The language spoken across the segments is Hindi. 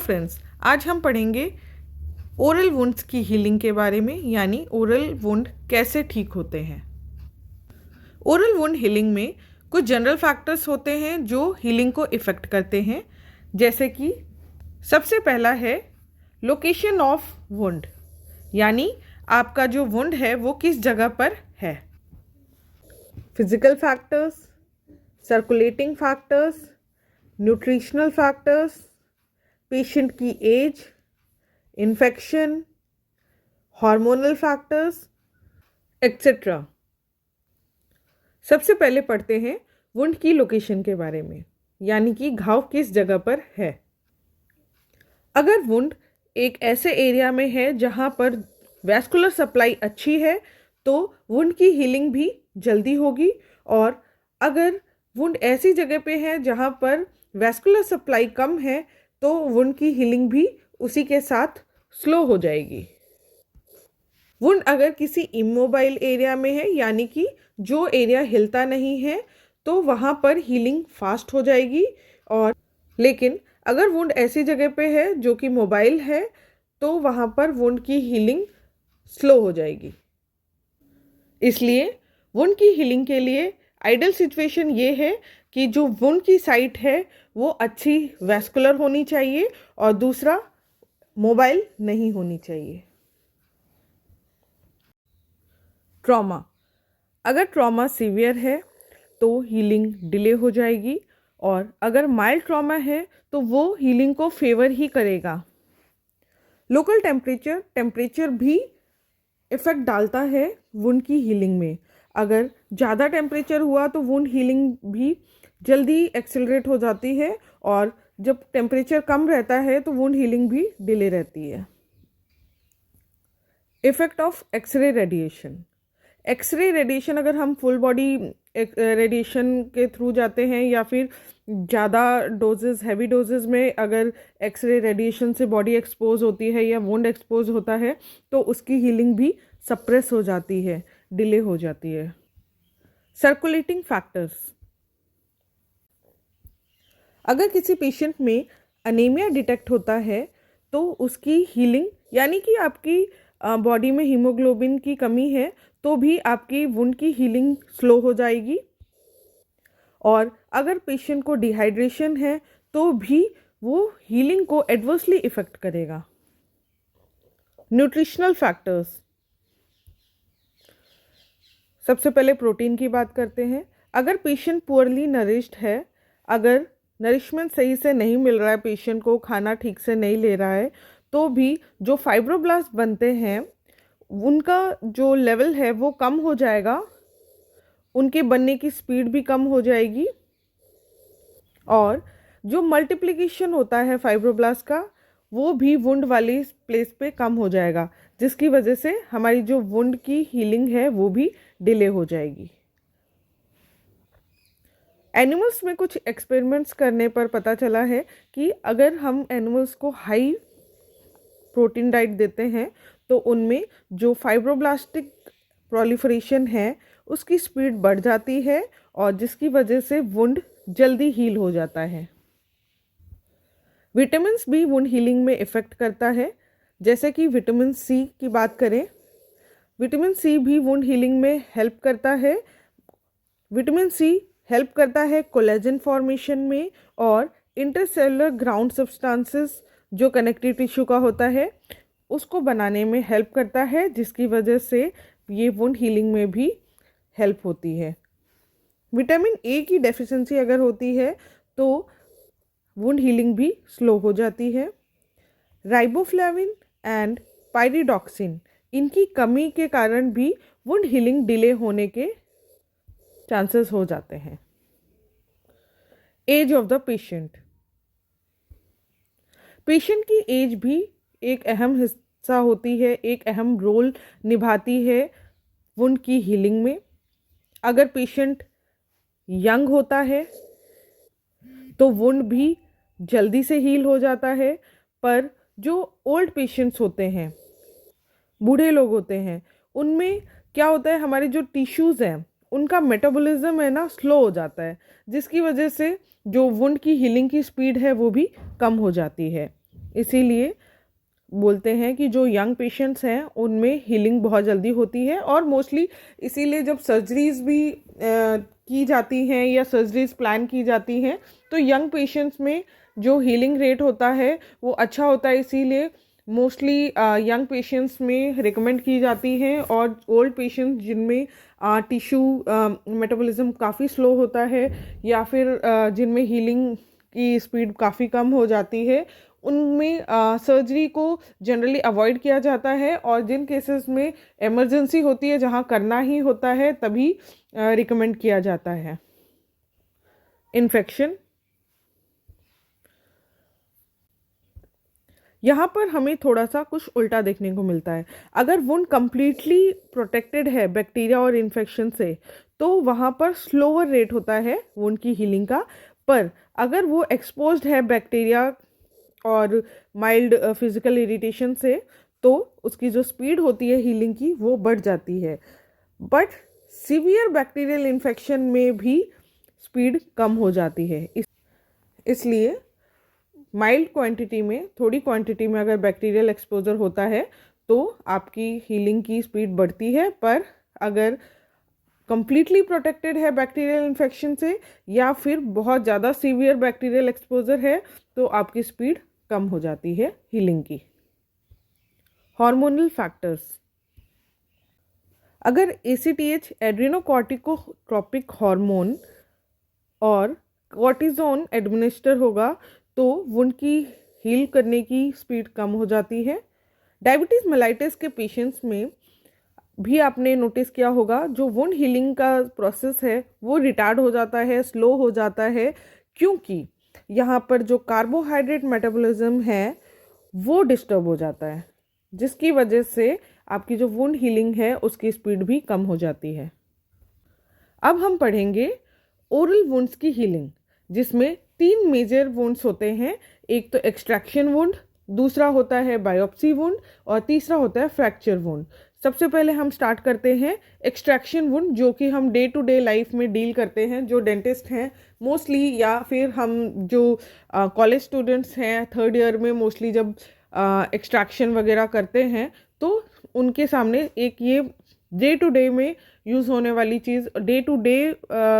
फ्रेंड्स, आज हम पढ़ेंगे ओरल वुंड्स की हीलिंग के बारे में, यानी ओरल वुंड कैसे ठीक होते हैं। ओरल वुंड हीलिंग में कुछ जनरल फैक्टर्स होते हैं जो हीलिंग को इफ़ेक्ट करते हैं, जैसे कि सबसे पहला है लोकेशन ऑफ वुंड, यानी आपका जो वुंड है वो किस जगह पर है। Physical factors, circulating factors, nutritional factors, patient की age, infection, hormonal factors etcetera. सबसे पहले पढ़ते हैं वुंड की लोकेशन के बारे में, यानी कि घाव किस जगह पर है। अगर वुंड एक ऐसे एरिया में है जहाँ पर वैस्कुलर सप्लाई अच्छी है तो वुंड की हीलिंग भी जल्दी होगी, और अगर वुंड ऐसी जगह पे है जहाँ पर वैस्कुलर सप्लाई कम है तो वुंड की हीलिंग भी उसी के साथ स्लो हो जाएगी। वुंड अगर किसी इमोबाइल एरिया में है, यानी कि जो एरिया हिलता नहीं है, तो वहाँ पर हीलिंग फास्ट हो जाएगी। और लेकिन अगर वुंड ऐसी जगह पे है जो कि मोबाइल है तो वहाँ पर वुंड की हीलिंग स्लो हो जाएगी। इसलिए वुंड की हीलिंग के लिए आइडियल सिचुएशन ये है कि जो वुंड की साइट है वो अच्छी वैस्कुलर होनी चाहिए और दूसरा मोबाइल नहीं होनी चाहिए। ट्रॉमा, अगर ट्रॉमा सीवियर है तो हीलिंग डिले हो जाएगी, और अगर माइल्ड ट्रॉमा है तो वो हीलिंग को फेवर ही करेगा। लोकल टेम्परेचर भी इफ़ेक्ट डालता है वुंड की हीलिंग में। अगर ज़्यादा टेम्परेचर हुआ तो वुंड हीलिंग भी जल्दी एक्सेलरेट हो जाती है, और जब टेम्परेचर कम रहता है तो वुंड हीलिंग भी डिले रहती है। Effect of x-ray radiation, x-ray radiation अगर हम फुल बॉडी रेडिएशन के थ्रू जाते हैं या फिर ज़्यादा डोजेस, हैवी डोजेस में अगर एक्सरे रेडिएशन से बॉडी एक्सपोज होती है या वुंड एक्सपोज होता है तो उसकी हीलिंग भी सप्रेस हो जाती है, डिले हो जाती है। सर्कुलेटिंग फैक्टर्स, अगर किसी पेशेंट में अनीमिया डिटेक्ट होता है तो उसकी हीलिंग, यानी कि आपकी बॉडी में हीमोग्लोबिन की कमी है तो भी आपकी वुंड की हीलिंग स्लो हो जाएगी। और अगर पेशेंट को डिहाइड्रेशन है तो भी वो हीलिंग को एडवर्सली इफ़ेक्ट करेगा। न्यूट्रिशनल फैक्टर्स, सबसे पहले प्रोटीन की बात करते हैं। अगर पेशेंट पुअरली नरिश्ड है, अगर नरिशमेंट सही से नहीं मिल रहा है, पेशेंट को खाना ठीक से नहीं ले रहा है, तो भी जो फाइब्रोब्लास्ट बनते हैं उनका जो लेवल है वो कम हो जाएगा, उनके बनने की स्पीड भी कम हो जाएगी, और जो मल्टीप्लिकेशन होता है फाइब्रोब्लास्ट का वो भी वुंड वाली प्लेस पे कम हो जाएगा, जिसकी वजह से हमारी जो वुंड की हीलिंग है वो भी डिले हो जाएगी। एनिमल्स में कुछ एक्सपेरिमेंट्स करने पर पता चला है कि अगर हम एनिमल्स को हाई प्रोटीन डाइट देते हैं तो उनमें जो फाइब्रोब्लास्टिक प्रोलिफरेशन है उसकी स्पीड बढ़ जाती है, और जिसकी वजह से वुंड जल्दी हील हो जाता है। विटामिन्स भी वुंड हीलिंग में इफ़ेक्ट करता है, जैसे कि विटामिन सी की बात करें। विटामिन सी भी वुंड हीलिंग में हेल्प करता है। विटामिन सी हेल्प करता है कोलेजन फॉर्मेशन में, और इंटरसेलुलर ग्राउंड सब्सटेंसेस जो कनेक्टिव टिश्यू का होता है उसको बनाने में हेल्प करता है, जिसकी वजह से ये वुंड हीलिंग में भी हेल्प होती है। विटामिन ए की डेफिशिएंसी अगर होती है तो वुंड हीलिंग भी स्लो हो जाती है। राइबोफ्लेविन एंड पायरिडॉक्सिन, इनकी कमी के कारण भी वुंड हीलिंग डिले होने के चांसेस हो जाते हैं। Age of the patient, patient की एज भी एक अहम हिस्सा होती है, एक अहम रोल निभाती है वुंड की हीलिंग में। अगर पेशेंट यंग होता है तो वुंड भी जल्दी से हील हो जाता है, पर जो ओल्ड पेशेंट्स होते हैं, बूढ़े लोग होते हैं, उनमें क्या होता है, हमारे जो टिश्यूज़ हैं उनका मेटाबॉलिज्म है ना स्लो हो जाता है, जिसकी वजह से जो वुंड की हीलिंग की स्पीड है वो भी कम हो जाती है। इसीलिए बोलते हैं कि जो यंग पेशेंट्स हैं उनमें हीलिंग बहुत जल्दी होती है। और मोस्टली इसीलिए जब सर्जरीज भी की जाती हैं या सर्जरीज प्लान की जाती हैं तो यंग पेशेंट्स में जो हीलिंग रेट होता है वो अच्छा होता है। इसीलिए मोस्टली यंग पेशेंट्स में रिकमेंड की जाती हैं। और ओल्ड पेशेंट्स जिनमें टिश्यू मेटाबॉलिज्म काफ़ी स्लो होता है या फिर जिनमें हीलिंग की स्पीड काफ़ी कम हो जाती है, उनमें सर्जरी को जनरली अवॉइड किया जाता है। और जिन केसेस में इमरजेंसी होती है, जहां करना ही होता है, तभी रिकमेंड किया जाता है। इन्फेक्शन, यहाँ पर हमें थोड़ा सा कुछ उल्टा देखने को मिलता है। अगर वुंड कंप्लीटली प्रोटेक्टेड है बैक्टीरिया और इन्फेक्शन से तो वहाँ पर स्लोअर रेट होता है वुंड की हीलिंग का। पर अगर वो एक्सपोज्ड है बैक्टीरिया और माइल्ड फिजिकल इरिटेशन से तो उसकी जो स्पीड होती है हीलिंग की वो बढ़ जाती है। बट सीवियर बैक्टीरियल इन्फेक्शन में भी स्पीड कम हो जाती है। इसलिए माइल्ड क्वांटिटी में, थोड़ी क्वांटिटी में अगर बैक्टीरियल एक्सपोजर होता है तो आपकी हीलिंग की स्पीड बढ़ती है। पर अगर कंप्लीटली प्रोटेक्टेड है बैक्टीरियल इन्फेक्शन से या फिर बहुत ज़्यादा सीवियर बैक्टीरियल एक्सपोजर है तो आपकी स्पीड कम हो जाती है हीलिंग की। हार्मोनल फैक्टर्स, अगर ACTH एड्रेनोकॉर्टिकोट्रोपिक हार्मोन और कॉर्टिजोन एडमिनिस्टर होगा तो वुंड की हील करने की स्पीड कम हो जाती है। डायबिटीज़ मेलाइटिस के पेशेंट्स में भी आपने नोटिस किया होगा जो वुंड हीलिंग का प्रोसेस है वो रिटार्ड हो जाता है, स्लो हो जाता है, क्योंकि यहाँ पर जो कार्बोहाइड्रेट मेटाबॉलिज्म है वो डिस्टर्ब हो जाता है, जिसकी वजह से आपकी जो वुंड हीलिंग है उसकी स्पीड भी कम हो जाती है। अब हम पढ़ेंगे ओरल वुंड्स की हीलिंग, जिसमें 3 मेजर वुंड्स होते हैं। एक तो एक्सट्रैक्शन वुंड, दूसरा होता है बायोप्सी वुंड और तीसरा होता है फ्रैक्चर वुंड। सबसे पहले हम स्टार्ट करते हैं एक्सट्रैक्शन वुंड, जो कि हम डे टू डे लाइफ में डील करते हैं। जो डेंटिस्ट हैं मोस्टली या फिर हम जो कॉलेज स्टूडेंट्स हैं 3rd ईयर में मोस्टली जब एक्सट्रैक्शन वगैरह करते हैं तो उनके सामने एक ये डे टू डे में यूज़ होने वाली चीज़, डे टू डे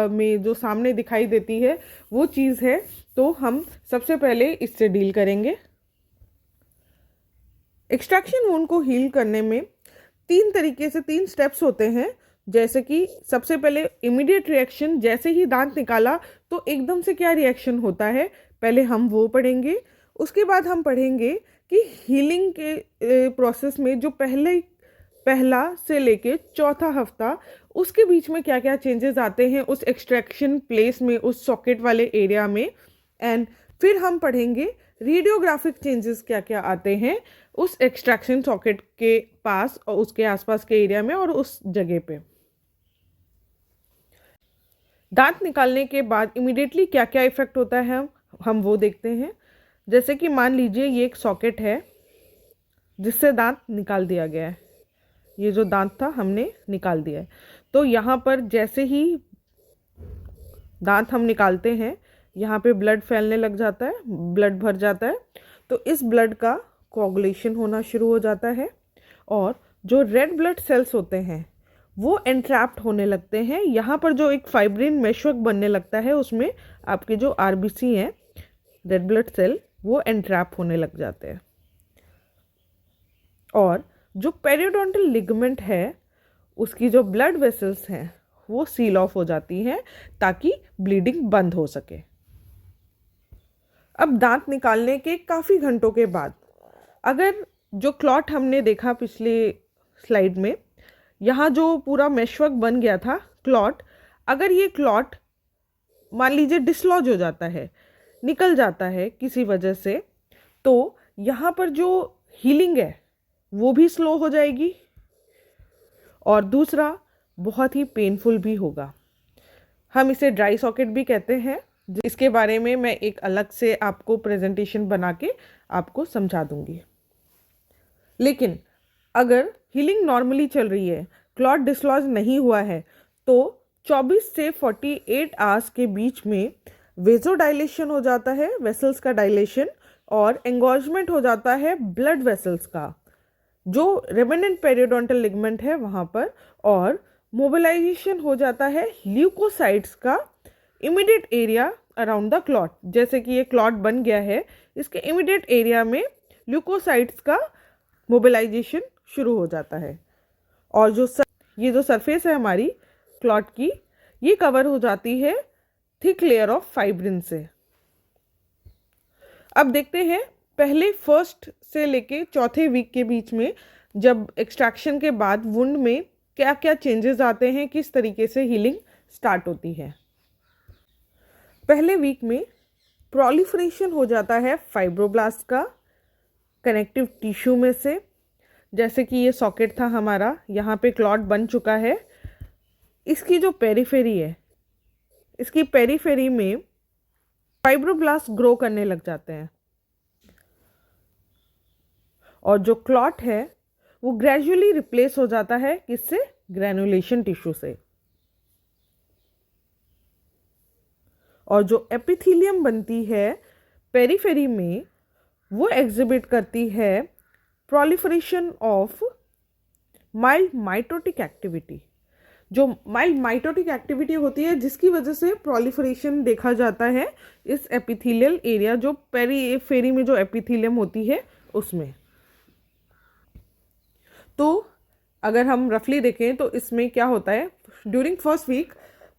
में जो सामने दिखाई देती है वो चीज़ है। तो हम सबसे पहले इससे डील करेंगे। एक्सट्रैक्शन वुंड को हील करने में 3 तरीके से 3 स्टेप्स होते हैं। जैसे कि सबसे पहले इमीडिएट रिएक्शन, जैसे ही दांत निकाला तो एकदम से क्या रिएक्शन होता है, पहले हम वो पढ़ेंगे। उसके बाद हम पढ़ेंगे कि हीलिंग के प्रोसेस में जो पहला से लेके चौथा हफ्ता उसके बीच में क्या क्या चेंजेस आते हैं उस एक्सट्रैक्शन प्लेस में, उस सॉकेट वाले एरिया में। एंड फिर हम पढ़ेंगे रेडियोग्राफिक चेंजेस क्या क्या आते हैं उस एक्सट्रैक्शन सॉकेट के पास और उसके आसपास के एरिया में और उस जगह पे। दांत निकालने के बाद इमीडिएटली क्या क्या इफेक्ट होता है हम वो देखते हैं। जैसे कि मान लीजिए ये एक सॉकेट है जिससे दांत निकाल दिया गया है। ये जो दांत था हमने निकाल दिया है, तो यहाँ पर जैसे ही दांत हम निकालते हैं यहाँ पे ब्लड फैलने लग जाता है, ब्लड भर जाता है। तो इस ब्लड का कोagulation होना शुरू हो जाता है और जो रेड ब्लड सेल्स होते हैं वो एंट्रैप्ड होने लगते हैं। यहाँ पर जो एक फाइब्रिन मेशवर्क बनने लगता है उसमें आपके जो RBC हैं, रेड ब्लड सेल, वो एंट्रैप होने लग जाते हैं। और जो पेरियोडोंटल लिगामेंट है उसकी जो ब्लड वेसल्स हैं वो सील ऑफ हो जाती हैं ताकि ब्लीडिंग बंद हो सके। अब दांत निकालने के काफ़ी घंटों के बाद अगर जो क्लॉट हमने देखा पिछले स्लाइड में, यहाँ जो पूरा मेशवर्क बन गया था क्लॉट, अगर ये क्लॉट मान लीजिए डिसलॉज हो जाता है, निकल जाता है किसी वजह से, तो यहाँ पर जो हीलिंग है वो भी स्लो हो जाएगी और दूसरा बहुत ही पेनफुल भी होगा। हम इसे ड्राई सॉकेट भी कहते हैं। इसके बारे में मैं एक अलग से आपको प्रेजेंटेशन बना के आपको समझा दूंगी। लेकिन अगर हीलिंग नॉर्मली चल रही है, क्लॉट डिसलॉज नहीं हुआ है, तो 24 से 48 आवर्स के बीच में वेजोडाइलेशन हो जाता है, वेसल्स का डायलेशन, और एंगोजमेंट हो जाता है ब्लड वेसल्स का, जो रेमिनेंट पेरियोडोंटल लिगामेंट है वहाँ पर, और मोबिलाइजेशन हो जाता है ल्यूकोसाइट्स का immediate area around the clot. जैसे कि ये क्लॉट बन गया है, इसके इमीडिएट एरिया में ल्यूकोसाइट्स का मोबिलाइजेशन शुरू हो जाता है, और ये जो सरफेस है हमारी क्लॉट की, ये कवर हो जाती है थिक लेयर ऑफ फाइब्रिन से। अब देखते हैं पहले फर्स्ट से लेके चौथे वीक के बीच में, जब एक्सट्रैक्शन के बाद वुंड में क्या क्या चेंजेस आते हैं, किस तरीके से हीलिंग स्टार्ट होती है। पहले वीक में प्रोलिफरेशन हो जाता है फाइब्रोब्लास्ट का कनेक्टिव टिश्यू में से। जैसे कि ये सॉकेट था हमारा, यहाँ पे क्लॉट बन चुका है, इसकी जो पेरिफेरी है, इसकी पेरिफेरी में फाइब्रोब्लास्ट ग्रो करने लग जाते हैं, और जो क्लॉट है वो ग्रेजुअली रिप्लेस हो जाता है किससे? ग्रैनुलेशन टिश्यू से। और जो एपिथेलियम बनती है पेरिफेरी में, वो एग्जिबिट करती है proliferation of mild mitotic activity. जो माइल्ड माइटोटिक एक्टिविटी होती है, जिसकी वजह से प्रोलिफरेशन देखा जाता है इस एपिथेलियल एरिया, जो पेरिफेरी में जो एपिथेलियम होती है उसमें। तो अगर हम रफली देखें तो इसमें क्या होता है, ड्यूरिंग फर्स्ट वीक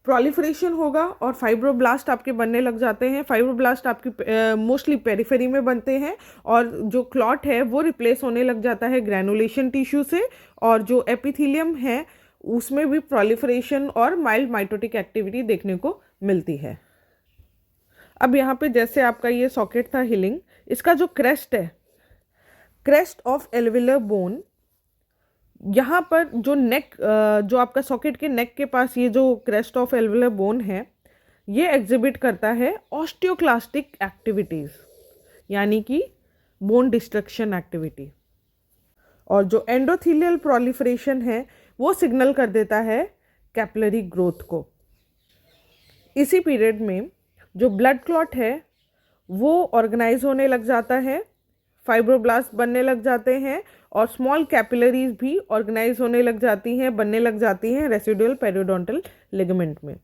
प्रोलिफरेशन होगा और फाइब्रोब्लास्ट आपके बनने लग जाते हैं। फाइब्रोब्लास्ट आपकी मोस्टली पेरिफेरी में बनते हैं, और जो क्लॉट है वो रिप्लेस होने लग जाता है ग्रैनुलेशन टिश्यू से, और जो एपिथेलियम है उसमें भी प्रोलिफरेशन और माइल्ड माइटोटिक एक्टिविटी देखने को मिलती है। अब यहाँ पे जैसे आपका ये सॉकेट था हीलिंग, इसका जो क्रेस्ट है, क्रेस्ट ऑफ एल्विलर बोन, यहाँ पर जो नेक, जो आपका सॉकेट के नेक के पास ये जो क्रेस्ट ऑफ एल्विलर बोन है, ये एग्जिबिट करता है ऑस्टियोक्लास्टिक एक्टिविटीज़, यानी कि बोन डिस्ट्रक्शन एक्टिविटी। और जो एंडोथेलियल प्रोलिफरेशन है वो सिग्नल कर देता है कैपिलरी ग्रोथ को। इसी पीरियड में जो ब्लड क्लॉट है वो ऑर्गेनाइज होने लग जाता है, फाइब्रोब्लास्ट बनने लग जाते हैं, और स्मॉल कैपिलरीज भी ऑर्गेनाइज होने लग जाती हैं, बनने लग जाती हैं रेसिडुअल पेरियोडोंटल लिगामेंट में।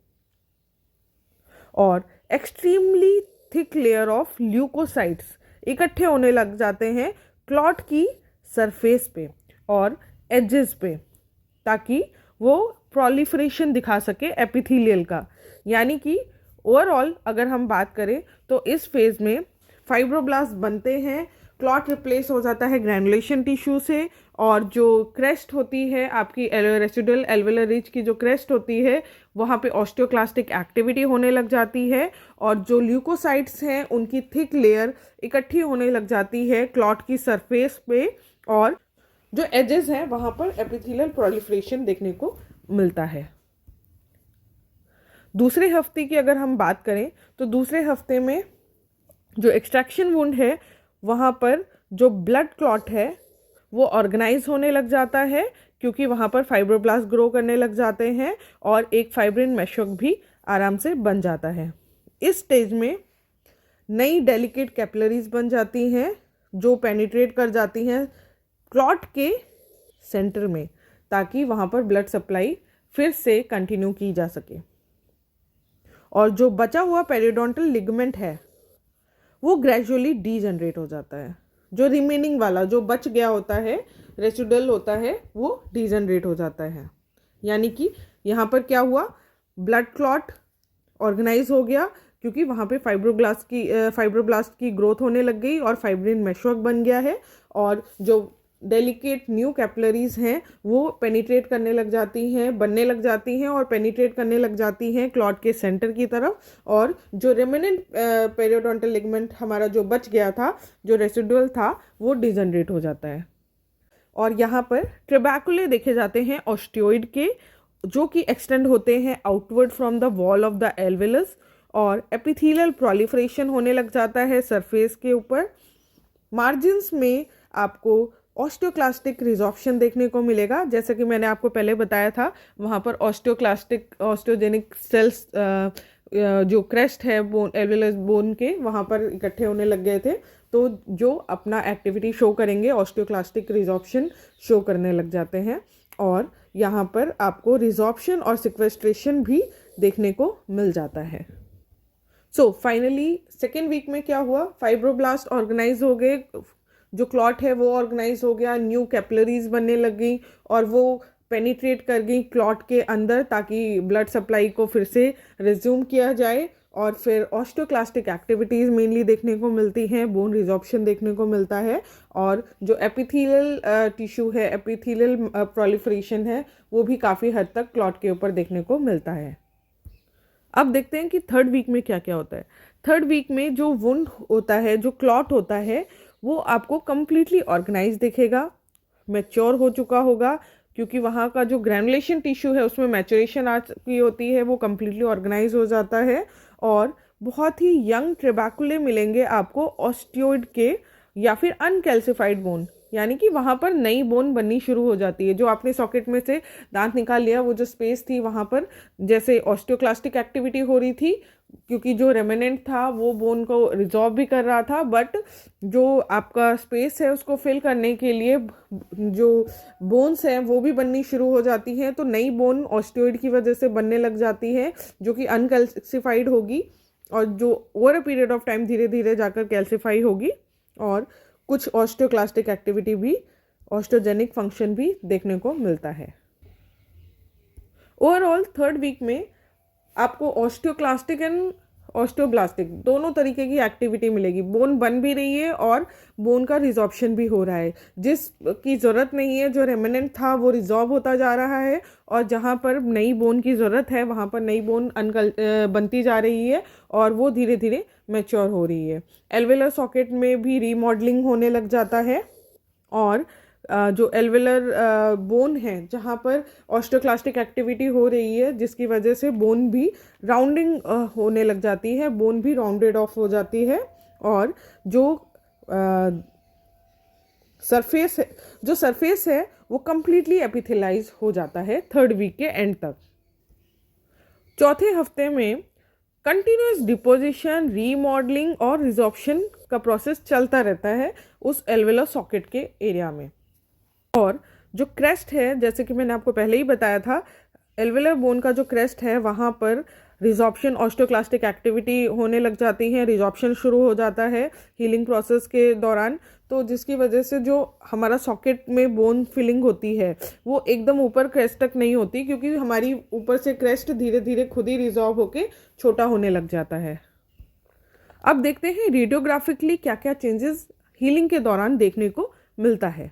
और extremely thick layer of leukocytes इकट्ठे होने लग जाते हैं क्लॉट की सरफेस पे और एजेस पे, ताकि वो प्रोलिफरेशन दिखा सके एपिथेलियल का। यानी कि ओवरऑल अगर हम बात करें तो इस फेज में फाइब्रोब्लास्ट बनते हैं, क्लॉट रिप्लेस हो जाता है ग्रैनुलेशन टिश्यू से, और जो क्रेस्ट होती है आपकी रेसिडुअल एल्वेलर रिज की जो क्रेस्ट होती है, वहाँ पे ऑस्टियोक्लास्टिक एक्टिविटी होने लग जाती है, और जो ल्यूकोसाइट्स हैं उनकी थिक लेयर इकट्ठी होने लग जाती है क्लॉट की सरफेस पे, और जो एजेस हैं वहाँ पर एपिथेलियल प्रोलिफरेशन देखने को मिलता है। दूसरे हफ्ते की अगर हम बात करें तो दूसरे हफ्ते में जो एक्सट्रैक्शन वुंड है, वहाँ पर जो ब्लड क्लॉट है वो ऑर्गेनाइज होने लग जाता है, क्योंकि वहाँ पर फाइब्रोब्लास्ट ग्रो करने लग जाते हैं और एक फाइब्रिन मेशक भी आराम से बन जाता है। इस स्टेज में नई डेलिकेट कैपिलरीज बन जाती हैं जो पेनिट्रेट कर जाती हैं क्लॉट के सेंटर में, ताकि वहाँ पर ब्लड सप्लाई फिर से कंटिन्यू की जा सके। और जो बचा हुआ पेरियोडोंटल लिगामेंट है वो ग्रेजुअली डीजनरेट हो जाता है। जो रिमेनिंग वाला जो बच गया होता है, रेसिडुअल होता है, वो डीजनरेट हो जाता है। यानी कि यहाँ पर क्या हुआ, ब्लड क्लॉट ऑर्गेनाइज हो गया, क्योंकि वहाँ पे फाइब्रोब्लास्ट की ग्रोथ होने लग गई और फाइब्रिन मेशवर्क बन गया है, और जो डेलिकेट न्यू कैपिलरीज हैं वो पेनिट्रेट करने लग जाती हैं, बनने लग जाती हैं और पेनिट्रेट करने लग जाती हैं क्लॉट के सेंटर की तरफ, और जो रेमिनेंट पेरियोडोंटल लिगामेंट हमारा जो बच गया था, जो रेसिडुअल था, वो डिजनरेट हो जाता है। और यहाँ पर ट्रेबैकुले देखे जाते हैं ऑस्टियोइड के, जो कि एक्सटेंड होते हैं outward from the wall of the alveolus, और एपिथेलियल प्रोलिफरेशन होने लग जाता है सरफेस के ऊपर। मार्जिन्स में आपको ऑस्टियोक्लास्टिक रिजॉर्प्शन देखने को मिलेगा। जैसा कि मैंने आपको पहले बताया था, वहाँ पर ऑस्टियोजेनिक सेल्स जो क्रेस्ट है बोन, एल्वेलस बोन के, वहाँ पर इकट्ठे होने लग गए थे। तो जो अपना एक्टिविटी शो करेंगे, ऑस्टियोक्लास्टिक रिजॉर्प्शन शो करने लग जाते हैं, और यहाँ पर आपको रिजॉर्प्शन और सिक्वेस्ट्रेशन भी देखने को मिल जाता है। सो फाइनली सेकेंड वीक में क्या हुआ, फाइब्रोब्लास्ट ऑर्गेनाइज हो गए, जो क्लॉट है वो ऑर्गेनाइज हो गया, न्यू कैपिलरीज बनने लग गई और वो पेनिट्रेट कर गई क्लॉट के अंदर ताकि ब्लड सप्लाई को फिर से रिज्यूम किया जाए, और फिर ऑस्टियोक्लास्टिक एक्टिविटीज़ मेनली देखने को मिलती हैं, बोन रिजॉर्प्शन देखने को मिलता है, और जो एपिथेलियल टिश्यू है, एपिथेलियल प्रोलिफरेशन है, वो भी काफ़ी हद तक क्लॉट के ऊपर देखने को मिलता है। अब देखते हैं कि थर्ड वीक में क्या क्या होता है। थर्ड वीक में जो वुंड होता है, जो क्लॉट होता है, वो आपको कम्प्लीटली ऑर्गेनाइज दिखेगा, मैच्योर हो चुका होगा, क्योंकि वहाँ का जो ग्रैनुलेशन टिश्यू है उसमें मैचुरेशन आ चुकी होती है, वो कम्प्लीटली ऑर्गेनाइज हो जाता है, और बहुत ही यंग ट्रेबैकुले मिलेंगे आपको ऑस्टियोइड के या फिर अनकैल्सिफाइड बोन, यानी कि वहाँ पर नई बोन बननी शुरू हो जाती है। जो आपने सॉकेट में से दांत निकाल लिया, वो जो स्पेस थी वहाँ पर जैसे ऑस्टियोक्लास्टिक एक्टिविटी हो रही थी, क्योंकि जो रेमिनेंट था वो बोन को रिजॉर्व भी कर रहा था, बट जो आपका स्पेस है उसको फिल करने के लिए जो बोन्स हैं वो भी बननी शुरू हो जाती हैं। तो नई बोन ऑस्टियोइड की वजह से बनने लग जाती है, जो कि अनकैल्सिफाइड होगी, और जो over a period of time धीरे धीरे जाकर कैल्सिफाई होगी, और कुछ ऑस्टियोक्लास्टिक एक्टिविटी भी, ऑस्टियोजेनिक फंक्शन भी देखने को मिलता है। ओवरऑल थर्ड वीक में आपको ऑस्टियोक्लास्टिक एंड ऑस्टियोब्लास्टिक दोनों तरीके की एक्टिविटी मिलेगी। बोन बन भी रही है और बोन का रिजॉर्प्शन भी हो रहा है। जिसकी ज़रूरत नहीं है, जो रेमिनेंट था, वो रिजॉर्व होता जा रहा है, और जहाँ पर नई बोन की ज़रूरत है वहाँ पर नई बोन बनती जा रही है, और वो धीरे धीरे मैच्योर हो रही है। एल्वेलर सॉकेट में भी रीमॉडलिंग होने लग जाता है, और जो एल्वेलर बोन है जहाँ पर ऑस्टियोक्लास्टिक एक्टिविटी हो रही है, जिसकी वजह से बोन भी राउंडिंग होने लग जाती है, बोन भी राउंडेड ऑफ हो जाती है, और जो सरफेस है वो कम्प्लीटली एपिथेलाइज हो जाता है थर्ड वीक के एंड तक। चौथे हफ्ते में कंटिन्यूस डिपोजिशन, रीमॉडलिंग और रिजॉर्प्शन का प्रोसेस चलता रहता है उस एल्वेलर सॉकेट के एरिया में। और जो क्रेस्ट है, जैसे कि मैंने आपको पहले ही बताया था, एल्वेलर बोन का जो क्रेस्ट है वहाँ पर रिजॉर्प्शन, ऑस्टियोक्लास्टिक एक्टिविटी होने लग जाती है, रिजॉर्प्शन शुरू हो जाता है हीलिंग प्रोसेस के दौरान। तो जिसकी वजह से जो हमारा सॉकेट में बोन फिलिंग होती है वो एकदम ऊपर क्रेस्ट तक नहीं होती, क्योंकि हमारी ऊपर से क्रेस्ट धीरे धीरे खुद ही रिजॉर्व होके छोटा होने लग जाता है। अब देखते हैं रेडियोग्राफिकली क्या क्या चेंजेस हीलिंग के दौरान देखने को मिलता है।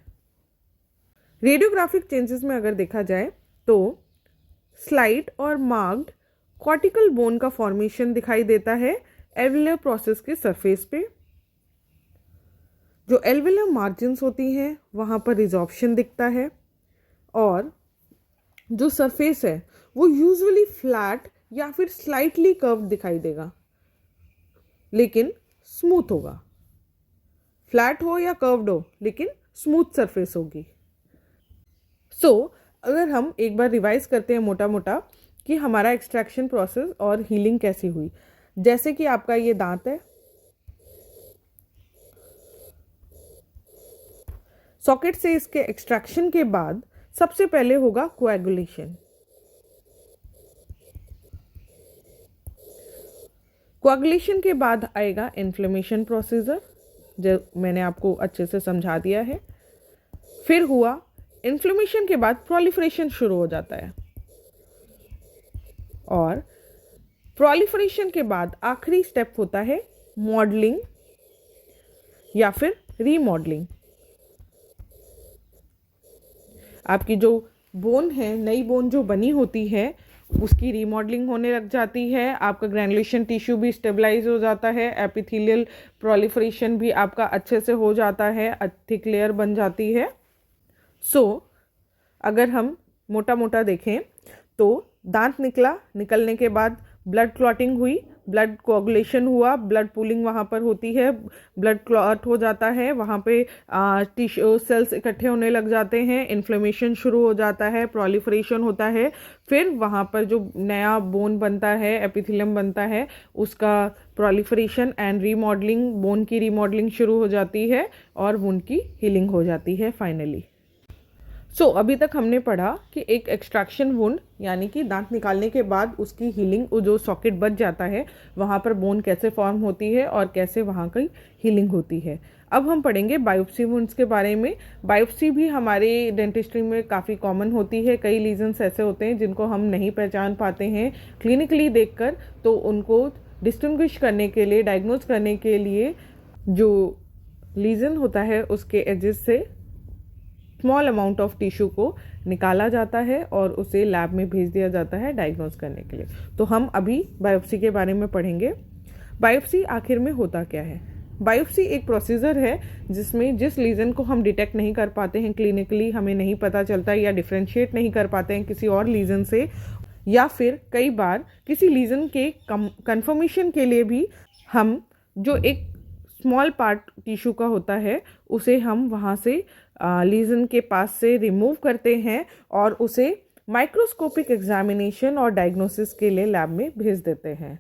रेडियोग्राफिक चेंजेस में अगर देखा जाए तो स्लाइट और मार्क्ड कॉर्टिकल बोन का फॉर्मेशन दिखाई देता है एल्वेलर प्रोसेस के सरफेस पे। जो एल्वेलर मार्जिन्स होती हैं वहाँ पर रिजॉर्प्शन दिखता है, और जो सरफेस है वो यूजुअली फ्लैट या फिर स्लाइटली कर्व दिखाई देगा, लेकिन स्मूथ होगा। फ्लैट हो या कर्व्ड हो, लेकिन स्मूथ सरफेस होगी। अगर हम एक बार रिवाइज करते हैं मोटा मोटा कि हमारा एक्सट्रैक्शन प्रोसेस और हीलिंग कैसी हुई। जैसे कि आपका ये दांत है, सॉकेट से इसके एक्सट्रैक्शन के बाद सबसे पहले होगा कोएगुलेशन। कोएगुलेशन के बाद आएगा इन्फ्लेमेशन प्रोसीजर, जो मैंने आपको अच्छे से समझा दिया है। फिर हुआ इन्फ्लेमेशन के बाद प्रोलिफरेशन शुरू हो जाता है, और प्रोलिफरेशन के बाद आखिरी स्टेप होता है मॉडलिंग या फिर रीमॉडलिंग। आपकी जो बोन है, नई बोन जो बनी होती है, उसकी रीमॉडलिंग होने लग जाती है, आपका ग्रैनुलेशन टिश्यू भी स्टेबलाइज हो जाता है, एपिथेलियल प्रोलिफरेशन भी आपका अच्छे से हो जाता है, थिक लेयर बन जाती है। अगर हम मोटा मोटा देखें तो दांत निकलने के बाद ब्लड क्लॉटिंग हुई, ब्लड कोagulation हुआ, ब्लड पूलिंग वहाँ पर होती है, ब्लड क्लॉट हो जाता है, वहाँ पे टिश्यू सेल्स इकट्ठे होने लग जाते हैं, इन्फ्लेमेशन शुरू हो जाता है, प्रोलिफरेशन होता है, फिर वहाँ पर जो नया बोन बनता है, एपिथेलियम बनता है, उसका प्रोलिफरेशन एंड रीमॉडलिंग, बोन की रीमॉडलिंग शुरू हो जाती है और वुंड की हीलिंग हो जाती है फाइनली। अभी तक हमने पढ़ा कि एक एक्सट्रैक्शन वुंड यानी कि दांत निकालने के बाद उसकी हीलिंग, जो सॉकेट बच जाता है वहाँ पर बोन कैसे फॉर्म होती है और कैसे वहाँ की हीलिंग होती है। अब हम पढ़ेंगे बायोप्सी वुंड्स के बारे में। बायोप्सी भी हमारे डेंटिस्ट्री में काफ़ी कॉमन होती है। कई लीजन्स ऐसे होते हैं जिनको हम नहीं पहचान पाते हैं क्लिनिकली देखकर, तो उनको डिस्टिंग्विश करने के लिए, डायग्नोज करने के लिए जो लीजन होता है उसके एजेस से स्मॉल अमाउंट ऑफ टिश्यू को निकाला जाता है और उसे लैब में भेज दिया जाता है डायग्नोज करने के लिए। तो हम अभी बायोप्सी के बारे में पढ़ेंगे। बायोप्सी आखिर में होता क्या है? बायोप्सी एक प्रोसीजर है जिसमें जिस लीजन को हम डिटेक्ट नहीं कर पाते हैं क्लिनिकली, हमें नहीं पता चलता या डिफ्रेंशिएट नहीं कर पाते हैं किसी और लीजन से, या फिर कई बार किसी लीजन के कंफर्मेशन के लिए भी हम जो एक स्मॉल पार्ट टिश्यू का होता है उसे हम वहाँ से लीजन के पास से रिमूव करते हैं और उसे माइक्रोस्कोपिक एग्जामिनेशन और डायग्नोसिस के लिए लैब में भेज देते हैं।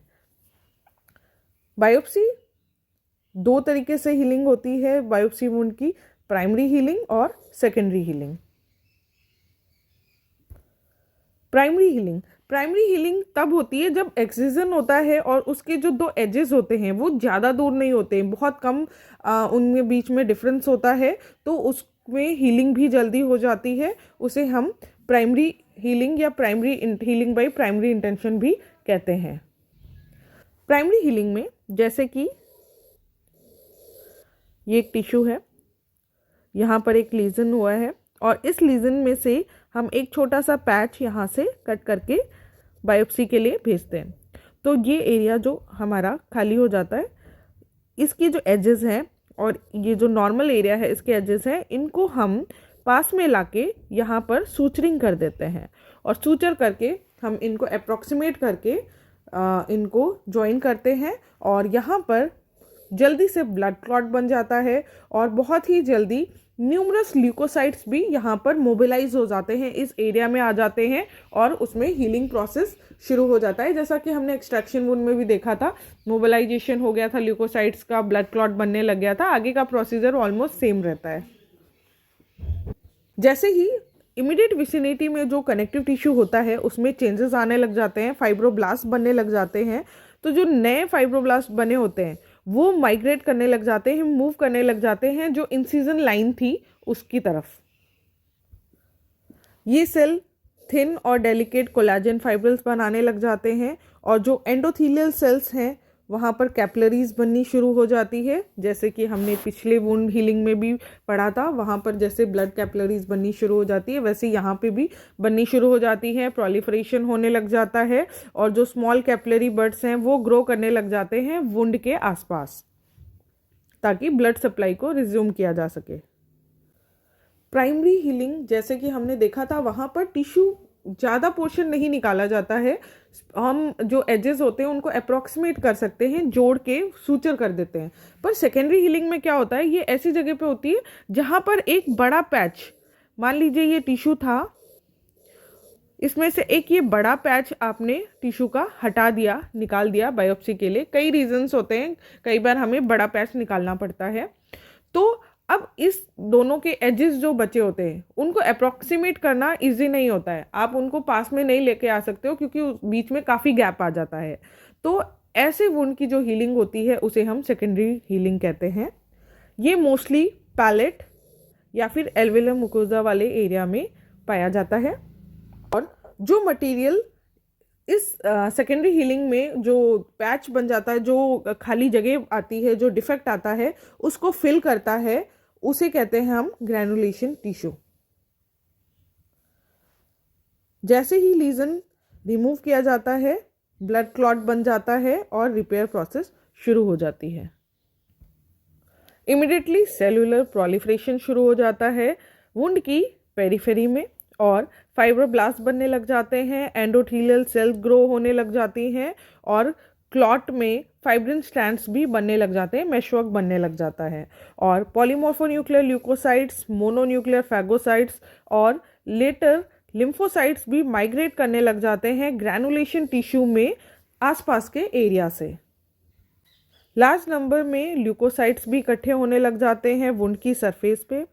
बायोप्सी दो तरीके से हीलिंग होती है बायोप्सी वुंड की, प्राइमरी हीलिंग और सेकेंडरी हीलिंग। प्राइमरी हीलिंग तब होती है जब एक्सिजन होता है और उसके जो दो एजेस होते हैं वो ज़्यादा दूर नहीं होते हैं, बहुत कम उनमें बीच में डिफरेंस होता है, तो उसमें हीलिंग भी जल्दी हो जाती है। उसे हम प्राइमरी हीलिंग या primary healing by primary intention भी कहते हैं। प्राइमरी हीलिंग में जैसे कि ये एक टिश्यू है, यहाँ पर एक लीजन हुआ है और इस लीजन में से हम एक छोटा सा पैच यहाँ से कट करके बायोप्सी के लिए भेजते हैं। तो ये एरिया जो हमारा खाली हो जाता है, इसकी जो एजेस हैं और ये जो नॉर्मल एरिया है इसके एजेस हैं, इनको हम पास में लाके यहाँ पर सूचरिंग कर देते हैं और सूचर करके हम इनको अप्रॉक्सीमेट करके इनको ज्वाइन करते हैं और यहाँ पर जल्दी से ब्लड क्लॉट बन जाता है और बहुत ही जल्दी न्यूमरस ल्यूकोसाइट्स भी यहाँ पर मोबिलाइज हो जाते हैं, इस एरिया में आ जाते हैं और उसमें हीलिंग प्रोसेस शुरू हो जाता है। जैसा कि हमने एक्सट्रैक्शन वुंड में भी देखा था, मोबिलाइजेशन हो गया था ल्यूकोसाइट्स का, ब्लड क्लॉट बनने लग गया था, आगे का प्रोसीजर ऑलमोस्ट सेम रहता है। जैसे ही इमीडिएट विसिनिटी में जो कनेक्टिव टिश्यू होता है उसमें चेंजेस आने लग जाते हैं, फाइब्रोब्लास्ट बनने लग जाते हैं, तो जो नए फाइब्रोब्लास्ट बने होते हैं वो माइग्रेट करने लग जाते हैं, मूव करने लग जाते हैं जो इंसिजन लाइन थी उसकी तरफ। ये सेल थिन और डेलिकेट कोलाजन फाइब्रिल्स बनाने लग जाते हैं और जो एंडोथेलियल सेल्स हैं वहाँ पर कैपिलरीज बननी शुरू हो जाती है, जैसे कि हमने पिछले वुंड हीलिंग में भी पढ़ा था, वहाँ पर जैसे ब्लड कैपिलरीज बननी शुरू हो जाती है वैसे यहाँ पे भी बननी शुरू हो जाती है, प्रोलिफरेशन होने लग जाता है और जो स्मॉल कैपिलरी बड्स हैं वो ग्रो करने लग जाते हैं वुंड के आसपास ताकि ब्लड सप्लाई को रिज्यूम किया जा सके। प्राइमरी हीलिंग जैसे कि हमने देखा था वहाँ पर टिश्यू ज़्यादा पोर्शन नहीं निकाला जाता है, हम जो एजेस होते हैं उनको अप्रॉक्सीमेट कर सकते हैं, जोड़ के सूचर कर देते हैं। पर सेकेंडरी हीलिंग में क्या होता है, ये ऐसी जगह पे होती है जहाँ पर एक बड़ा पैच, मान लीजिए ये टिश्यू था, इसमें से एक ये बड़ा पैच आपने टिश्यू का हटा दिया, निकाल दिया बायोप्सी के लिए। कई रीजंस होते हैं, कई बार हमें बड़ा पैच निकालना पड़ता है। तो अब इस दोनों के एजेस जो बचे होते हैं उनको अप्रॉक्सीमेट करना इजी नहीं होता है, आप उनको पास में नहीं लेके आ सकते हो क्योंकि बीच में काफ़ी गैप आ जाता है। तो ऐसे वुंड की जो हीलिंग होती है उसे हम सेकेंडरी हीलिंग कहते हैं। ये मोस्टली पैलेट या फिर एल्वेलर मुकोजा वाले एरिया में पाया जाता है और जो मटेरियल इस सेकेंडरी हीलिंग में जो पैच बन जाता है, जो खाली जगह आती है, जो डिफेक्ट आता है उसको फिल करता है, उसे कहते हैं हम ग्रैनुलेशन टिश्यू। जैसे ही लीजन रिमूव किया जाता है ब्लड क्लॉट बन जाता है और रिपेयर प्रोसेस शुरू हो जाती है। इमिडिएटली सेलुलर प्रोलिफरेशन शुरू हो जाता है वुंड की पेरिफेरी में और फाइब्रोब्लास्ट बनने लग जाते हैं, एंडोथेलियल सेल्स ग्रो होने लग जाती हैं और क्लॉट में फाइब्रिन स्ट्रैंड्स भी बनने लग जाते हैं, मेशवर्क बनने लग जाता है। और पॉलीमॉर्फोन्यूक्लियर ल्यूकोसाइट्स, मोनोन्यूक्लियर फैगोसाइट्स और लेटर लिम्फोसाइट्स भी माइग्रेट करने लग जाते हैं ग्रैनुलेशन टिश्यू में आसपास के एरिया से। लार्ज नंबर में ल्यूकोसाइट्स भी इकट्ठे होने लग जाते हैं वुंड की सरफेस पे।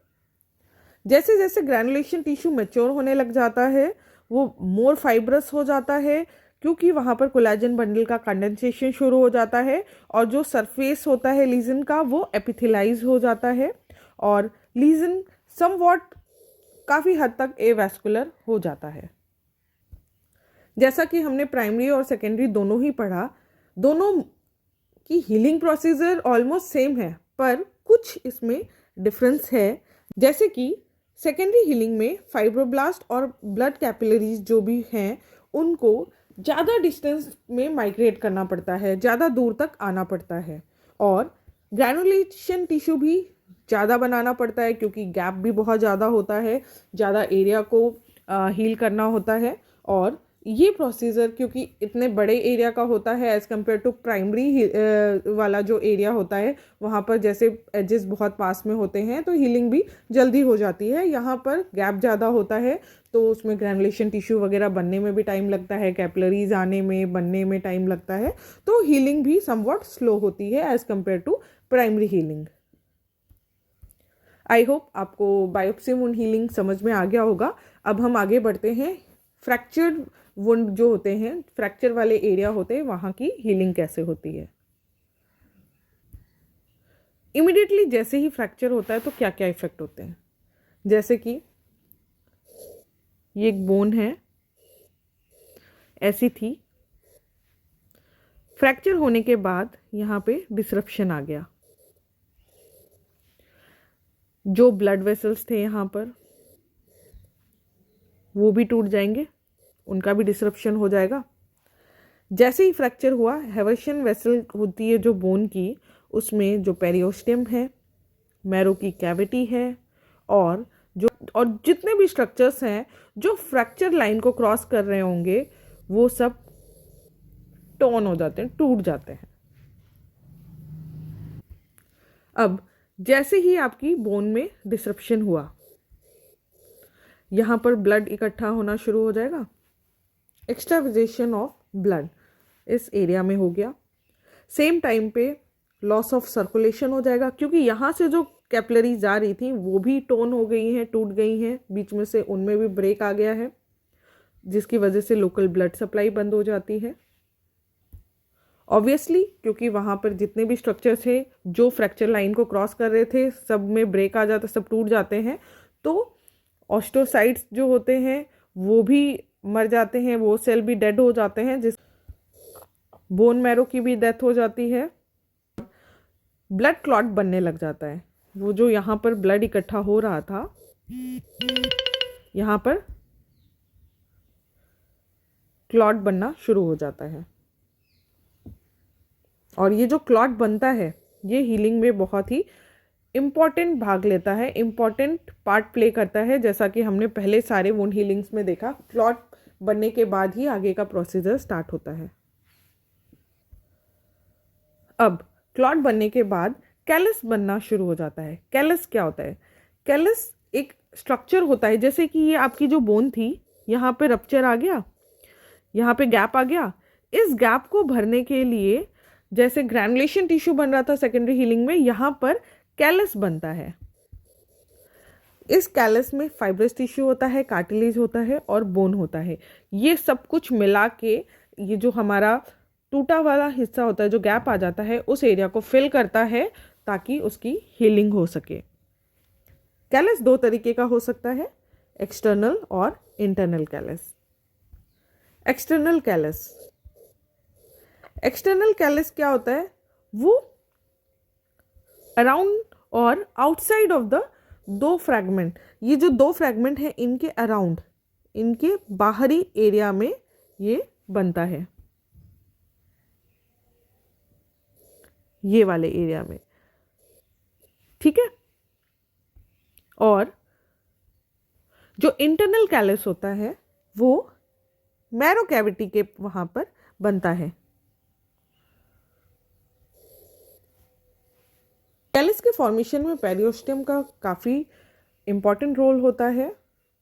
जैसे जैसे ग्रैनुलेशन टिश्यू मैच्योर होने लग जाता है वो मोर फाइब्रस हो जाता है, क्योंकि वहाँ पर कोलेजन बंडल का कंडेंसेशन शुरू हो जाता है और जो सरफेस होता है लीजन का वो एपिथेलाइज हो जाता है और लीजन समवॉट काफ़ी हद तक एवैस्कुलर हो जाता है। जैसा कि हमने प्राइमरी और सेकेंडरी दोनों ही पढ़ा, दोनों की हीलिंग प्रोसीजर ऑलमोस्ट सेम है, पर कुछ इसमें डिफरेंस है। जैसे कि सेकेंडरी हीलिंग में फाइब्रोब्लास्ट और ब्लड कैपिलरीज जो भी हैं उनको ज़्यादा डिस्टेंस में माइग्रेट करना पड़ता है, ज़्यादा दूर तक आना पड़ता है और ग्रैनुलेशन टिश्यू भी ज़्यादा बनाना पड़ता है क्योंकि गैप भी बहुत ज़्यादा होता है, ज़्यादा एरिया को हील करना होता है। और ये प्रोसीजर क्योंकि इतने बड़े एरिया का होता है एज़ कम्पेयर टू प्राइमरी वाला जो एरिया होता है वहाँ पर जैसे एजेस बहुत पास में होते हैं तो हीलिंग भी जल्दी हो जाती है। यहाँ पर गैप ज़्यादा होता है तो उसमें ग्रैनुलेशन टिश्यू वगैरह बनने में भी टाइम लगता है, कैपिलरीज आने में बनने में टाइम लगता है, तो हीलिंग भी समवॉट स्लो होती है as compare to primary healing. I hope आपको बायोप्सी वुंड हीलिंग समझ में आ गया होगा। अब हम आगे बढ़ते हैं, फ्रैक्चर्ड वुंड जो होते हैं, फ्रैक्चर वाले एरिया होते हैं, वहाँ की हीलिंग कैसे होती है। इमिडिएटली जैसे ही फ्रैक्चर होता है तो क्या क्या इफेक्ट होते हैं। जैसे कि ये एक बोन है, ऐसी थी, फ्रैक्चर होने के बाद यहाँ पे डिसरप्शन आ गया, जो ब्लड वेसल्स थे यहाँ पर वो भी टूट जाएंगे, उनका भी डिसरप्शन हो जाएगा। जैसे ही फ्रैक्चर हुआ, हेवर्शियन वेसल होती है जो बोन की, उसमें जो पेरियोस्टियम है, मैरो की कैविटी है और जितने भी स्ट्रक्चर्स हैं जो फ्रैक्चर लाइन को क्रॉस कर रहे होंगे वो सब टोन हो जाते हैं, टूट जाते हैं। अब जैसे ही आपकी बोन में डिसरप्शन हुआ, यहाँ पर ब्लड इकट्ठा होना शुरू हो जाएगा, एक्सट्रावेजेशन ऑफ ब्लड इस एरिया में हो गया। सेम टाइम पे लॉस ऑफ सर्कुलेशन हो जाएगा क्योंकि यहाँ से जो कैपिलरीज जा रही थी वो भी टोन हो गई हैं, टूट गई हैं, बीच में से उनमें भी ब्रेक आ गया है जिसकी वजह से लोकल ब्लड सप्लाई बंद हो जाती है। ऑब्वियसली क्योंकि वहाँ पर जितने भी स्ट्रक्चर थे जो फ्रैक्चर लाइन को क्रॉस कर रहे थे सब में ब्रेक आ जाता, सब टूट जाते हैं, तो ऑस्टोसाइट्स जो होते हैं वो भी मर जाते हैं, वो सेल भी डेड हो जाते हैं, जिस बोन मैरो की भी डेथ हो जाती है। ब्लड क्लॉट बनने लग जाता है, वो जो यहाँ पर ब्लड इकट्ठा हो रहा था यहाँ पर क्लॉट बनना शुरू हो जाता है। और ये जो क्लॉट बनता है ये हीलिंग में बहुत ही इम्पॉर्टेंट भाग लेता है, इम्पॉर्टेंट पार्ट प्ले करता है। जैसा कि हमने पहले सारे वुंड हीलिंग्स में देखा, क्लॉट बनने के बाद ही आगे का प्रोसीजर स्टार्ट होता है। अब क्लॉट बनने के बाद कैलस बनना शुरू हो जाता है। कैलस क्या होता है? कैलस एक स्ट्रक्चर होता है, जैसे कि ये आपकी जो बोन थी यहाँ पे रप्चर आ गया, यहाँ पे गैप आ गया, इस गैप को भरने के लिए जैसे ग्रैनुलेशन टिश्यू बन रहा था सेकेंडरी हीलिंग में, यहाँ पर कैलस बनता है। इस कैलस में फाइब्रस टिश्यू होता है, कार्टिलेज होता है और बोन होता है। ये सब कुछ मिला के ये जो हमारा टूटा वाला हिस्सा होता है, जो गैप आ जाता है, उस एरिया को फिल करता है ताकि उसकी हीलिंग हो सके। कैलस दो तरीके का हो सकता है, एक्सटर्नल और internal callus. External callus, external callus क्या होता है? वो अराउंड और आउटसाइड ऑफ द दो फ्रैगमेंट, ये जो दो फ्रैगमेंट है इनके अराउंड, इनके बाहरी एरिया में ये बनता है, ये वाले एरिया में, ठीक है। और जो इंटरनल कैलस होता है वो मैरो कैविटी के वहां पर बनता है। कैलस के फॉर्मेशन में पेरियोस्टियम का काफ़ी इम्पॉर्टेंट रोल होता है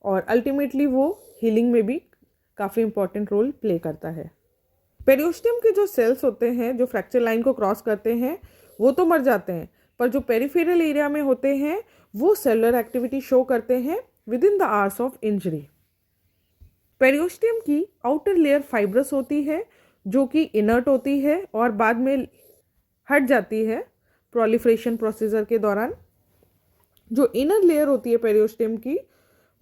और अल्टीमेटली वो हीलिंग में भी काफ़ी इम्पॉर्टेंट रोल प्ले करता है। पेरियोस्टियम के जो सेल्स होते हैं जो फ्रैक्चर लाइन को क्रॉस करते हैं वो तो मर जाते हैं, पर जो पेरिफेरल एरिया में होते हैं वो सेलुलर एक्टिविटी शो करते हैं with in the hours of injury. Periosteum की आउटर लेयर फाइब्रस होती है जो कि इनर्ट होती है और बाद में हट जाती है प्रोलिफरेशन प्रोसीजर के दौरान। जो इनर लेयर होती है पेरियोस्टियम की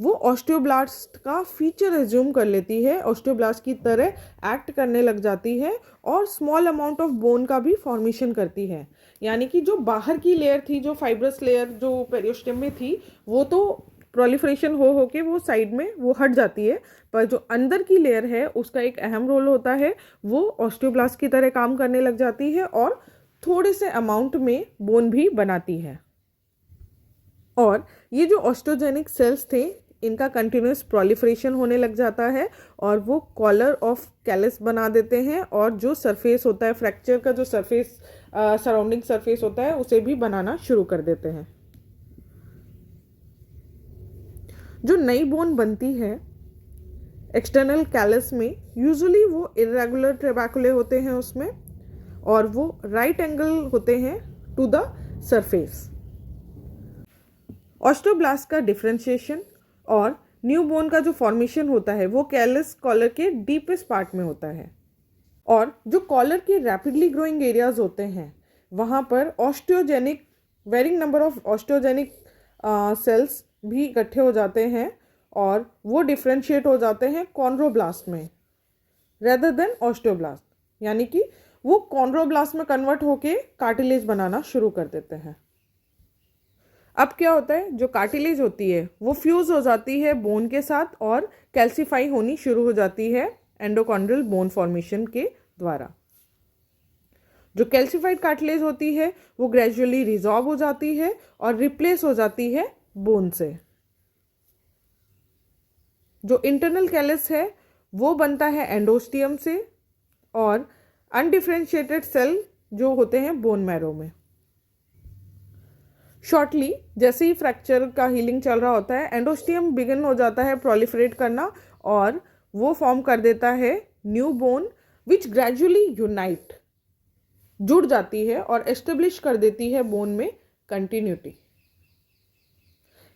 वो ऑस्टियोब्लास्ट का फीचर एज्यूम कर लेती है, ऑस्टियोब्लास्ट की तरह एक्ट करने लग जाती है और स्मॉल अमाउंट ऑफ बोन का भी फॉर्मेशन करती है। यानी कि जो बाहर की लेयर थी, जो फाइब्रस लेयर जो पेरियोस्टियम में थी, वो तो प्रोलिफरेशन हो के वो साइड में वो हट जाती है, पर जो अंदर की लेयर है उसका एक अहम रोल होता है, वो ऑस्टियोब्लास्ट की तरह काम करने लग जाती है और थोड़े से अमाउंट में बोन भी बनाती है। और ये जो ऑस्टोजेनिक सेल्स थे इनका कंटिन्यूस प्रोलिफरेशन होने लग जाता है और वो कॉलर ऑफ कैलस बना देते हैं और जो सरफेस होता है फ्रैक्चर का, जो सरफेस सराउंडिंग सरफेस होता है उसे भी बनाना शुरू कर देते हैं। जो नई बोन बनती है एक्सटर्नल कैलस में यूजुअली वो इरेगुलर ट्रेबैकुले होते हैं उसमें और वो राइट एंगल होते हैं टू द सरफेस। ऑस्टियोब्लास्ट का डिफरेंशिएशन और न्यू बोन का जो फॉर्मेशन होता है वो कैलस कॉलर के डीपेस्ट पार्ट में होता है और जो कॉलर के रैपिडली ग्रोइंग एरियाज होते हैं वहाँ पर osteogenic varying number of osteogenic cells भी इकट्ठे हो जाते हैं और वो डिफ्रेंशिएट हो जाते हैं कॉन्ड्रोब्लास्ट में रेदर देन ऑस्टियोब्लास्ट, यानी कि वो कॉन्ड्रोब्लास्ट में कन्वर्ट होके कार्टिलेज बनाना शुरू कर देते हैं। अब क्या होता है, जो कार्टिलेज होती है वो फ्यूज हो जाती है बोन के साथ और कैल्सीफाई होनी शुरू हो जाती है एंडोकॉन्ड्रल बोन फॉर्मेशन के द्वारा। जो कैल्सीफाइड कार्टिलेज होती है वो ग्रेजुअली रिजॉल्व हो जाती है और रिप्लेस हो जाती है बोन से। जो इंटरनल कैलस है वो बनता है एंडोस्टियम से और अनडिफरेंशिएटेड सेल जो होते हैं बोन मैरो में। शॉर्टली जैसे ही फ्रैक्चर का हीलिंग चल रहा होता है एंडोस्टियम बिगिन हो जाता है प्रोलिफरेट करना और वो फॉर्म कर देता है न्यू बोन विच ग्रेजुअली यूनाइट, जुड़ जाती है और एस्टेब्लिश कर देती है बोन में कंटिन्यूटी।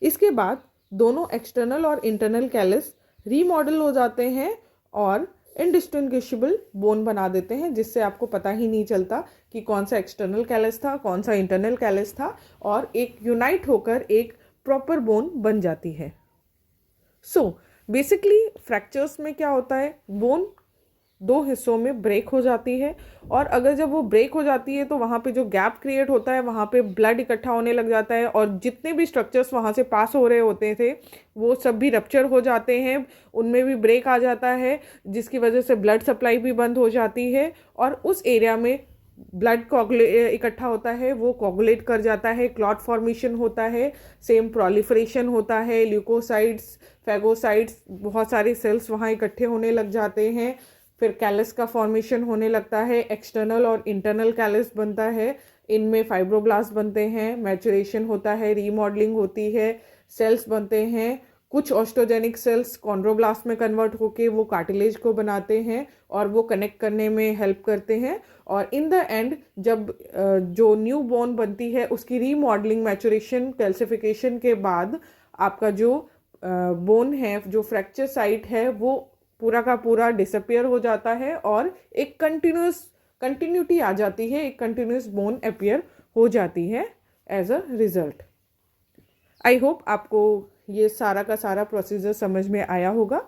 इसके बाद दोनों एक्सटर्नल और इंटरनल कैलस रीमॉडल हो जाते हैं और इनडिस्टिंग्विशेबल बोन बना देते हैं, जिससे आपको पता ही नहीं चलता कि कौन सा एक्सटर्नल कैलस था कौन सा इंटरनल कैलस था, और एक यूनाइट होकर एक प्रॉपर बोन बन जाती है। सो बेसिकली फ्रैक्चर्स में क्या होता है, बोन दो हिस्सों में ब्रेक हो जाती है और अगर जब वो ब्रेक हो जाती है तो वहाँ पे जो गैप क्रिएट होता है वहाँ पे ब्लड इकट्ठा होने लग जाता है और जितने भी स्ट्रक्चर्स वहाँ से पास हो रहे होते थे वो सब भी रप्चर हो जाते हैं, उनमें भी ब्रेक आ जाता है जिसकी वजह से ब्लड सप्लाई भी बंद हो जाती है और उस एरिया में ब्लड इकट्ठा होता है वो कोगुलेट कर जाता है, क्लॉट फॉर्मेशन होता है, सेम प्रोलिफरेशन होता है, ल्यूकोसाइट्स फैगोसाइट्स बहुत सारे सेल्स वहाँ इकट्ठे होने लग जाते हैं, फिर कैलस का फॉर्मेशन होने लगता है, एक्सटर्नल और इंटरनल कैलस बनता है, इनमें फाइब्रोब्लास्ट बनते हैं, मैचुरेशन होता है, रीमॉडलिंग होती है, सेल्स बनते हैं, कुछ ऑस्टोजेनिक सेल्स कॉन्ड्रोब्लास्ट में कन्वर्ट होके वो कार्टिलेज को बनाते हैं और वो कनेक्ट करने में हेल्प करते हैं और इन द एंड जब जो न्यू बोन बनती है उसकी रीमॉडलिंग मैचुरेशन कैल्सिफिकेशन के बाद आपका जो बोन है, जो फ्रैक्चर साइट है वो पूरा का पूरा डिसअपियर हो जाता है और एक कंटिन्यूटी आ जाती है, एक कंटिन्यूस बोन अपीयर हो जाती है as a result. I hope आपको ये सारा का सारा प्रोसीजर समझ में आया होगा।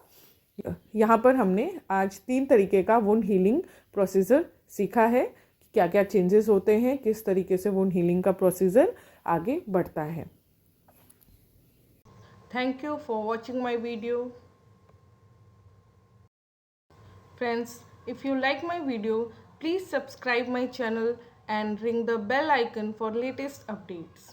यहाँ पर हमने आज 3 तरीके का वुंड हीलिंग प्रोसीजर सीखा है, क्या क्या चेंजेस होते हैं, किस तरीके से वुंड हीलिंग का प्रोसीजर आगे बढ़ता है। Thank you for watching my video. Friends, if you like my video, please subscribe my channel and ring the bell icon for latest updates.